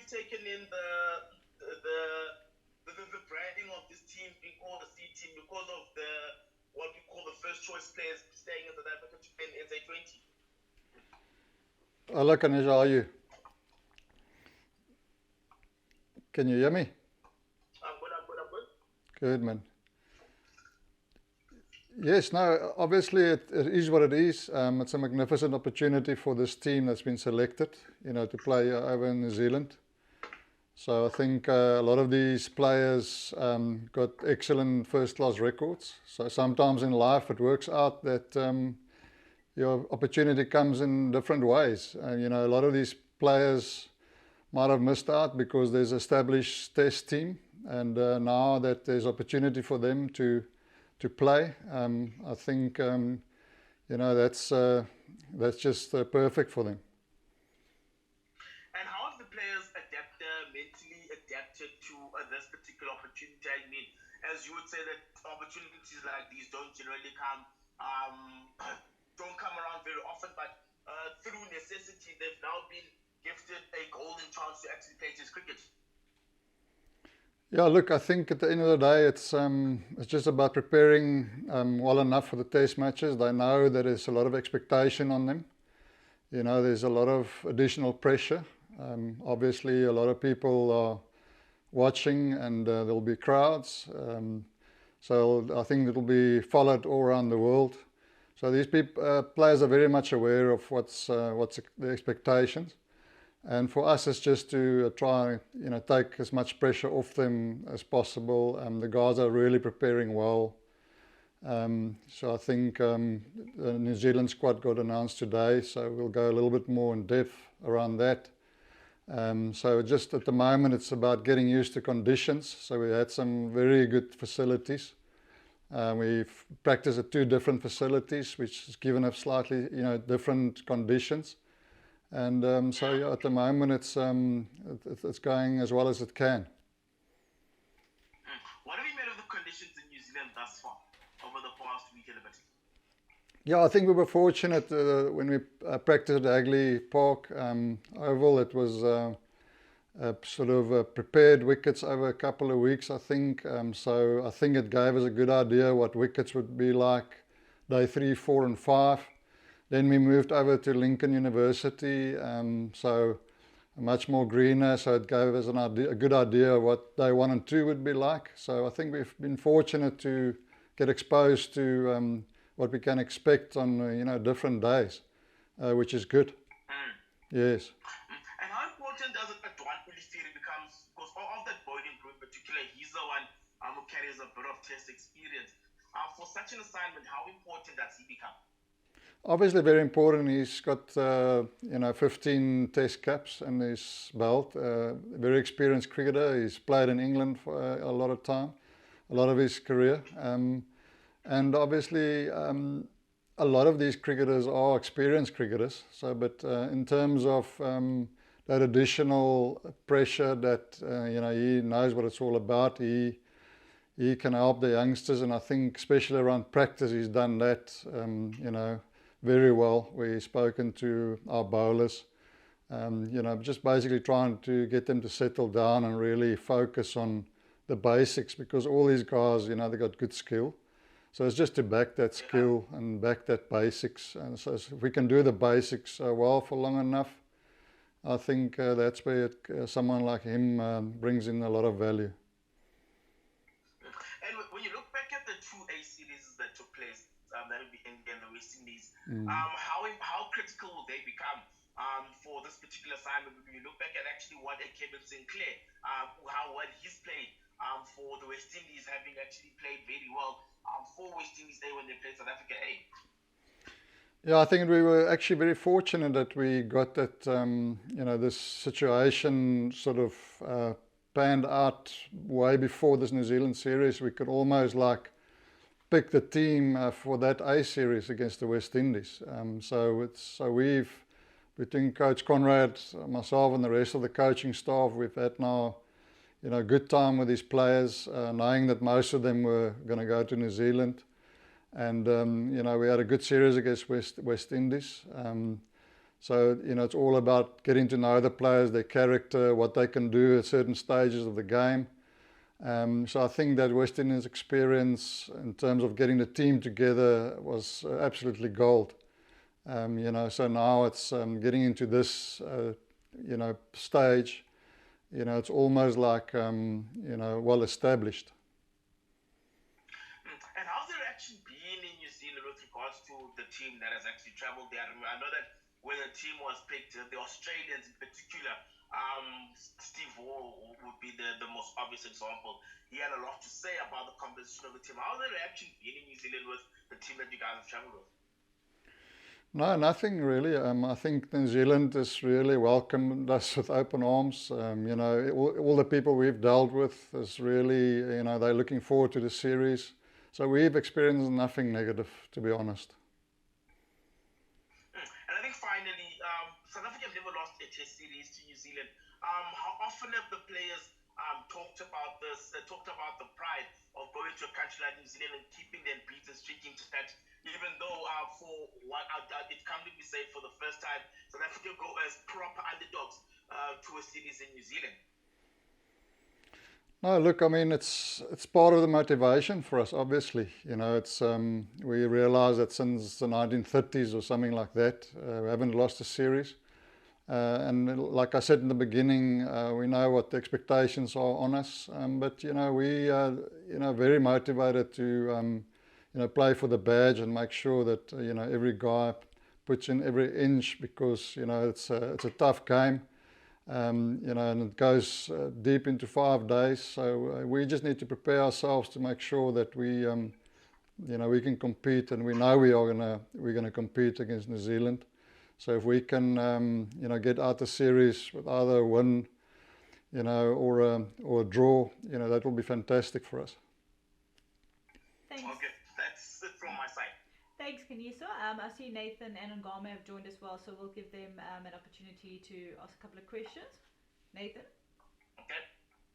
taken in the branding of this team being called a C team because of the what we call the first choice players staying in South Africa to play in SA20? Hello, Kanisha, how are you? Can you hear me? I'm good. Good, man. Yes, no, obviously it is what it is. It's a magnificent opportunity for this team that's been selected, to play over in New Zealand. So I think a lot of these players got excellent first-class records. So sometimes in life it works out that your opportunity comes in different ways. A lot of these players might have missed out because there's an established test team, and now that there's opportunity for them to play, I think that's just perfect for them. And how have the players mentally adapted to this particular opportunity? I mean, as you would say that opportunities like these don't generally come around very often, but through necessity, they've now been gifted a golden chance to actually play Test cricket. Yeah, look, I think at the end of the day, it's just about preparing well enough for the Test matches. They know that there's a lot of expectation on them. There's a lot of additional pressure. Obviously, a lot of people are watching, and there'll be crowds. So I think it'll be followed all around the world. So these players are very much aware of what's the expectations. And for us, it's just to try, take as much pressure off them as possible. The guys are really preparing well. So I think the New Zealand squad got announced today, so we'll go a little bit more in depth around that. So just at the moment, it's about getting used to conditions. So we had some very good facilities. We've practiced at 2 different facilities, which has given us slightly, different conditions. And so yeah, at the moment it's going as well as it can. What have you made of the conditions in New Zealand thus far over the past week and a bit? Yeah, I think we were fortunate when we practiced at Hagley Park Oval. It was sort of prepared wickets over a couple of weeks, I think. So I think it gave us a good idea what wickets would be like day 3, 4 and 5. Then we moved over to Lincoln University, so much more greener, so it gave us a good idea of what day 1 and 2 would be like. So I think we've been fortunate to get exposed to what we can expect on different days, which is good. Yes. And how important does it Patron becomes, because of that bowling group in particular, he's the one who carries a bit of Test experience. For such an assignment, how important does he become? Obviously very important. He's got 15 Test caps in his belt. Very experienced cricketer. He's played in England for a lot of time, a lot of his career. And obviously a lot of these cricketers are experienced cricketers. So, but in terms of that additional pressure that he knows what it's all about. He can help the youngsters, and I think especially around practice he's done that very well. We've spoken to our bowlers, just basically trying to get them to settle down and really focus on the basics, because all these guys, they got good skill. So it's just to back that skill and back that basics. And so if we can do the basics well for long enough, I think that's where someone like him brings in a lot of value. And when you look back at the 2A series that took place, that would be India and the West Indies, how critical will they become for this particular assignment? When you look back at actually what Kevin Sinclair, what he's played for the West Indies, having actually played very well for West Indies Day when they played South Africa A. Yeah, I think we were actually very fortunate that we got that, this situation sort of panned out way before this New Zealand series. We could almost pick the team for that A series against the West Indies. So between Coach Conrad, myself and the rest of the coaching staff, we've had now, good time with these players, knowing that most of them were going to go to New Zealand. And, we had a good series against West Indies. So, I think we've been fortunate that we got that, this situation sort of panned out way before this New Zealand series. We could almost pick the team for that A series against the West Indies. So So, it's all about getting to know the players, their character, what they can do at certain stages of the game. So I think that West Indies experience in terms of getting the team together was absolutely gold. So now it's getting into this, stage, it's almost like, well established. And how's the reaction been in New Zealand with regards to the team that has actually traveled there? I know that when the team was picked, the Australians in particular, Steve Waugh would be the most obvious example. He had a lot to say about the composition of the team. How's the reaction been in New Zealand with the team that you guys have traveled with? No, nothing really. I think New Zealand has really welcomed us with open arms. All the people we've dealt with is really, they're looking forward to the series. So we've experienced nothing negative, to be honest. And I think finally, South Africa have never lost a test series to New Zealand. How often have the players talked about this, talked about the pride of going to a country like New Zealand and keeping their beats and streaking to that, even though for what it come to be said, for the first time, South Africa go as proper underdogs to a series in New Zealand? No, look, I mean, it's part of the motivation for us, obviously. It's we realise that since the 1930s or something like that, we haven't lost a series. And like I said in the beginning, we know what the expectations are on us. But, we are, very motivated to, play for the badge and make sure that, every guy puts in every inch because, it's a tough game. And it goes deep into 5 days. So we just need to prepare ourselves to make sure that we, we can compete, and we know we're gonna compete against New Zealand. So if we can, get out the series with either a win, or a draw, that will be fantastic for us. Thanks. Okay, that's it from my side. Thanks, Kagiso. I see Nathan and Ngame have joined as well, so we'll give them an opportunity to ask a couple of questions. Nathan? Okay.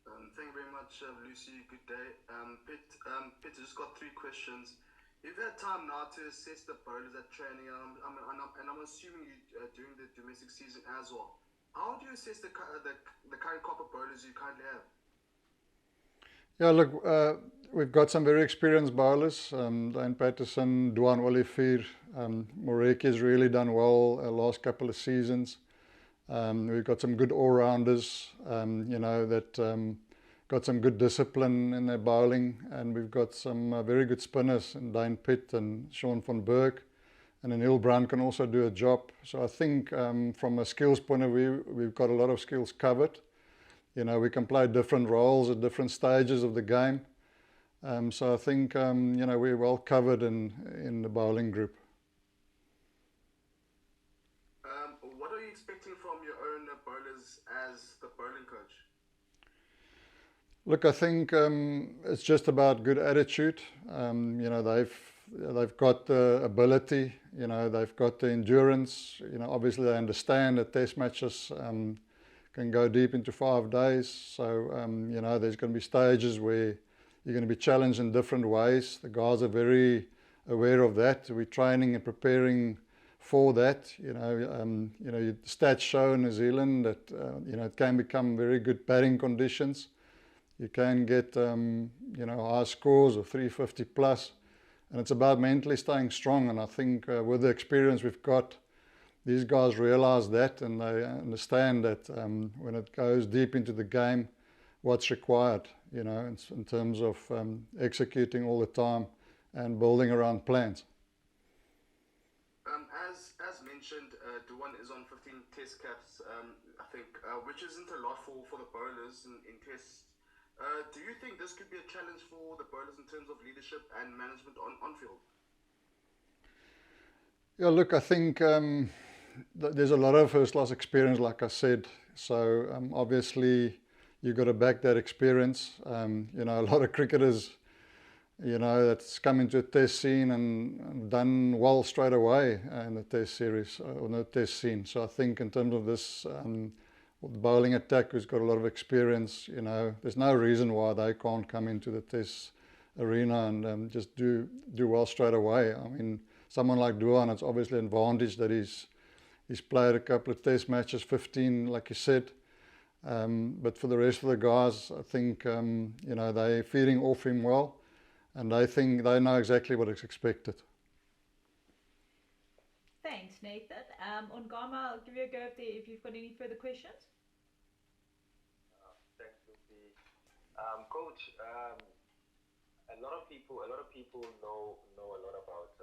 Thank you very much, Lucy. Good day. Piet, I just got 3 questions. You've had time now to assess the bowlers at training, and I'm assuming you're doing the domestic season as well. How do you assess the current crop of bowlers you currently have? Yeah, look, we've got some very experienced bowlers. Dane Patterson, Duan Olivier, Moreki has really done well last couple of seasons. We've got some good all-rounders, that got some good discipline in their bowling, and we've got some very good spinners in Dane Piet and Sean van Berg, and then Hilbrand can also do a job. So I think from a skills point of view, we've got a lot of skills covered. We can play different roles at different stages of the game. So I think, we're well covered in the bowling group. What are you expecting from your own bowlers as the bowling coach? Look, I think it's just about good attitude. They've got the ability, they've got the endurance. Obviously they understand that test matches can go deep into 5 days. So, there's going to be stages where you're going to be challenged in different ways. The guys are very aware of that. We're training and preparing for that. Stats show in New Zealand that, it can become very good batting conditions. You can get, high scores of 350 plus. And it's about mentally staying strong. And I think with the experience we've got, these guys realize that, and they understand that when it goes deep into the game, what's required, in terms of executing all the time and building around plans. As mentioned, Duan is on 15 test caps, I think, which isn't a lot for the bowlers in tests. Do you think this could be a challenge for the bowlers in terms of leadership and management on field? Yeah, look, I think there's a lot of first-class experience, like I said. So obviously you've got to back that experience. A lot of cricketers, that's come into a test scene and done well straight away in the test series or the test scene. So I think in terms of this bowling attack, who's got a lot of experience, there's no reason why they can't come into the test arena and just do well straight away. I mean, someone like Duan, it's obviously an advantage that he's He's played a couple of test matches, 15, like you said. But for the rest of the guys, I think, they're feeding off him well. And they think they know exactly what is expected. Thanks, Nathan. Ongama, I'll give you a go if you've got any further questions. Thanks, Lucy. Coach, a lot of people know a lot about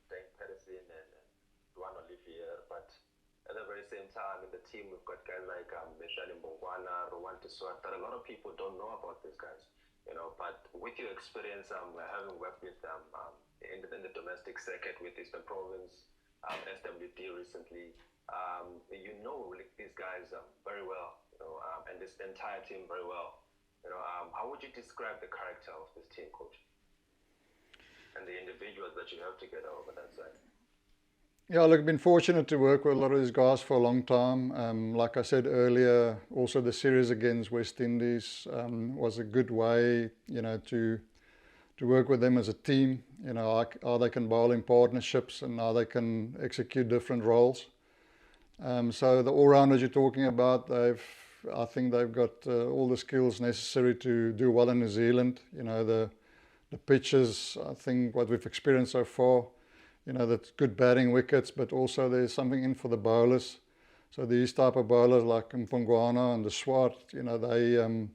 Dane Pedersen and Duan Olivier, but at the very same time in the team we've got guys like Meshani Mbongwana, Rowan Tiswat, that a lot of people don't know about these guys. But with your experience, having worked with them in the domestic circuit with Eastern Province, SWT recently, like these guys very well, and this entire team very well. How would you describe the character of this team, Coach, and the individuals that you have together over that side? Yeah, look, I've been fortunate to work with a lot of these guys for a long time. Like I said earlier, also the series against West Indies was a good way, to work with them as a team. How they can bowl in partnerships and how they can execute different roles. So the all-rounders you're talking about, I think they've got all the skills necessary to do well in New Zealand. The pitches, I think what we've experienced so far, that's good batting wickets, but also there's something in for the bowlers. So these type of bowlers like Mpongwana and the Swart, they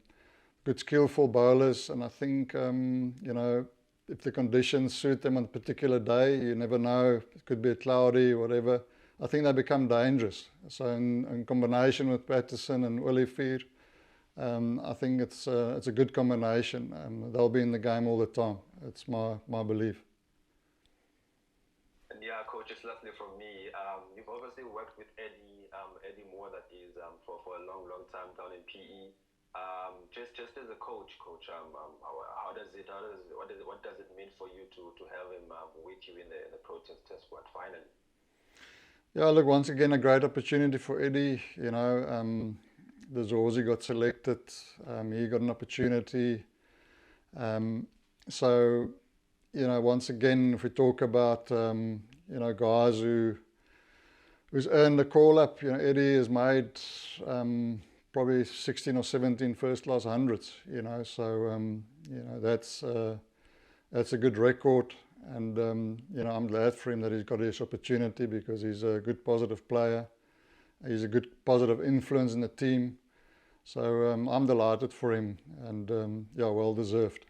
good skillful bowlers, and I think, if the conditions suit them on a particular day, you never know, it could be cloudy, whatever, I think they become dangerous. So in combination with Patterson and Olivier, I think it's a good combination. They'll be in the game all the time. It's my belief. And yeah, Coach, just lastly from me, you've obviously worked with Eddie Moore, that is, for a long time down in PE. Just as a coach, what does it mean for you to have him with you in the Proteas test squad finally? Yeah, look, once again, a great opportunity for Eddie. The Zorzi got selected. He got an opportunity. So, once again, if we talk about, guys who's earned the call-up, Eddie has made probably 16 or 17 first-class hundreds, so, that's a good record. And, I'm glad for him that he's got his opportunity, because he's a good positive player. He's a good positive influence in the team. So I'm delighted for him, and well deserved.